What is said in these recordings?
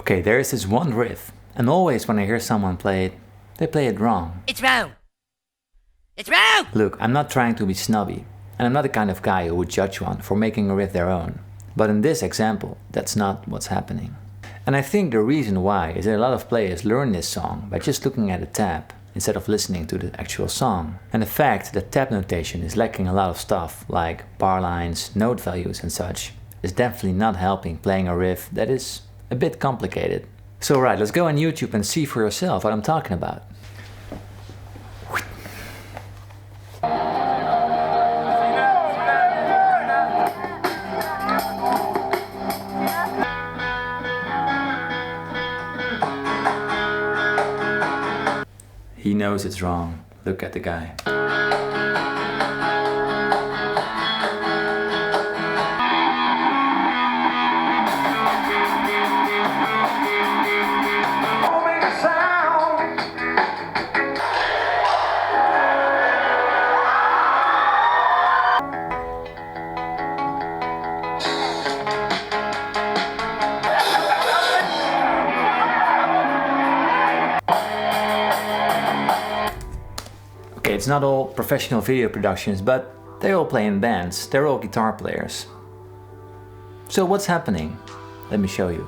Okay, there is this one riff, and always when I hear someone play it, they play it wrong. It's wrong! It's wrong! Look, I'm not trying to be snobby, and I'm not the kind of guy who would judge one for making a riff their own. But in this example, that's not what's happening. And I think the reason why is that a lot of players learn this song by just looking at a tab instead of listening to the actual song. And the fact that tab notation is lacking a lot of stuff like bar lines, note values and such is definitely not helping playing a riff that is a bit complicated. So right, let's go on YouTube and see for yourself what I'm talking about. He knows it's wrong. Look at the guy. Okay, it's not all professional video productions, but they all play in bands, they're all guitar players. So what's happening? Let me show you.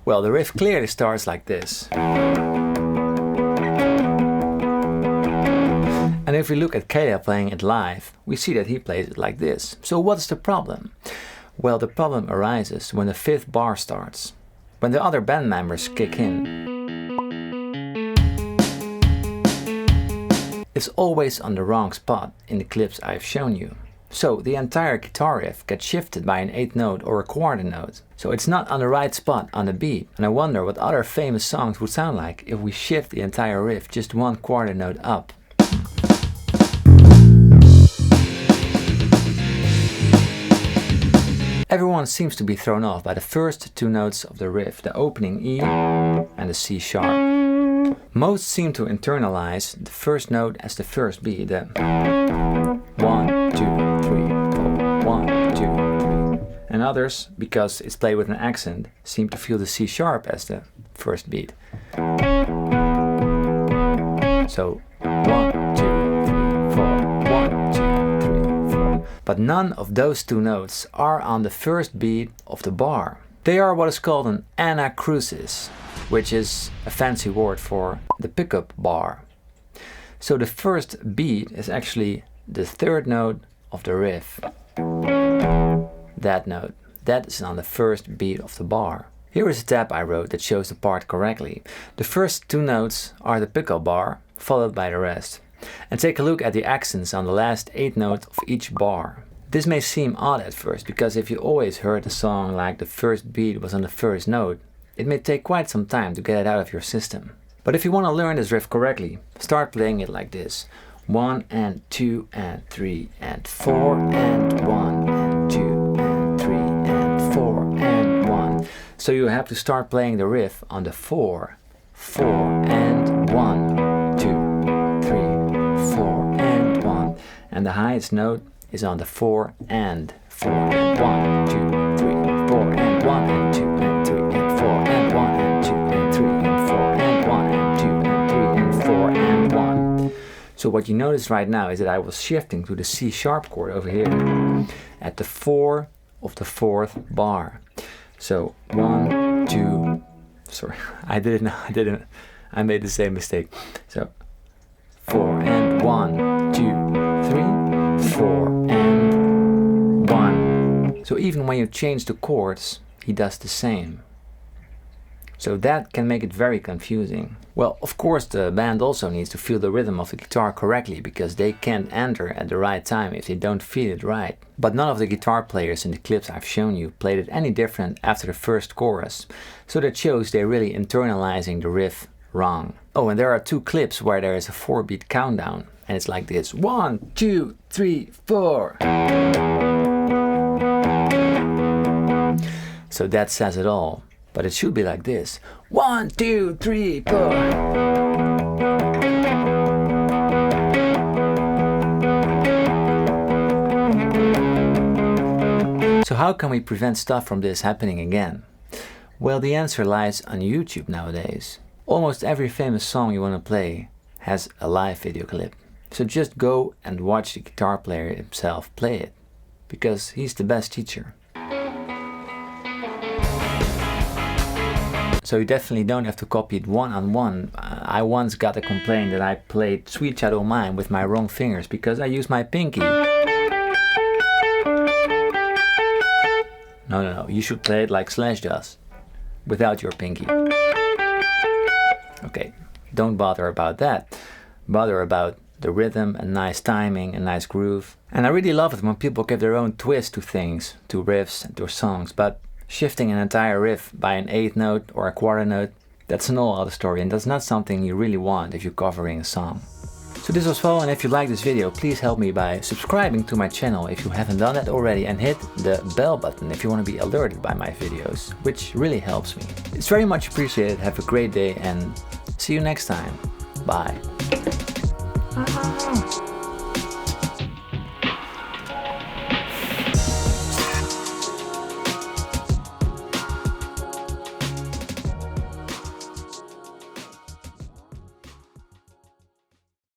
Well, the riff clearly starts like this. And if we look at Caleb playing it live, we see that he plays it like this. So what's the problem? Well, the problem arises when the fifth bar starts, when the other band members kick in. It's always on the wrong spot in the clips I've shown you. So the entire guitar riff gets shifted by an eighth note or a quarter note. So it's not on the right spot on the beat. And I wonder what other famous songs would sound like if we shift the entire riff just one quarter note up. Everyone seems to be thrown off by the first two notes of the riff, the opening E and the C sharp. Most seem to internalize the first note as the first beat, the 1, 2, 3, 4, 1, 2, 3. And others, because it's played with an accent, seem to feel the C sharp as the first beat. So 1, 2, 3, 4, 1, 2, 3, 4. But none of those two notes are on the first beat of the bar. They are what is called an anacrusis, which is a fancy word for the pickup bar. So the first beat is actually the third note of the riff. That note. That is on the first beat of the bar. Here is a tab I wrote that shows the part correctly. The first two notes are the pickup bar, followed by the rest. And take a look at the accents on the last 8 notes of each bar. This may seem odd at first, because if you always heard the song like the first beat was on the first note, it may take quite some time to get it out of your system. But if you want to learn this riff correctly, start playing it like this. 1 and 2 and 3 and 4 and 1 and 2 and 3 and 4 and 1. So you have to start playing the riff on the 4, 4 and 1, 2, 3, 4 and 1. And the highest note is on the 4 and 4 and 1, 2, 3, 4 and 1 and 2 and 3 and 4 and 1 and 2 and 3 and 4 and 1 and 2 and 3 and 4 and 1. So what you notice right now is that I was shifting to the C sharp chord over here at the 4 of the 4th bar. So 1, 2, sorry, I made the same mistake. So 4 and 1, 2, 3, 4 and 1. So even when you change the chords, he does the same. So that can make it very confusing. Well, of course the band also needs to feel the rhythm of the guitar correctly, because they can't enter at the right time if they don't feel it right. But none of the guitar players in the clips I've shown you played it any different after the first chorus. So that shows they're really internalizing the riff wrong. Oh, and there are 2 clips where there is a 4-beat countdown. And it's like this. 1, 2, 3, 4. So that says it all. But it should be like this. 1, 2, 3, 4. how can we prevent stuff from this happening again? Well, the answer lies on YouTube nowadays. Almost every famous song you want to play has a live video clip. So just go and watch the guitar player himself play it, because he's the best teacher. So you definitely don't have to copy it one-on-one. I once got a complaint that I played Sweet Child O' Mine with my wrong fingers because I used my pinky. No, you should play it like Slash does, without your pinky. Okay, don't bother about that. Bother about the rhythm and nice timing and nice groove. And I really love it when people give their own twist to things, to riffs and to songs, but shifting an entire riff by an eighth note or a quarter note, that's an whole other story, and that's not something you really want if you're covering a song. So this was fun, and if you like this video, please help me by subscribing to my channel if you haven't done that already, and hit the bell button if you want to be alerted by my videos, which really helps me. It's very much appreciated. Have a great day and see you next time. Bye.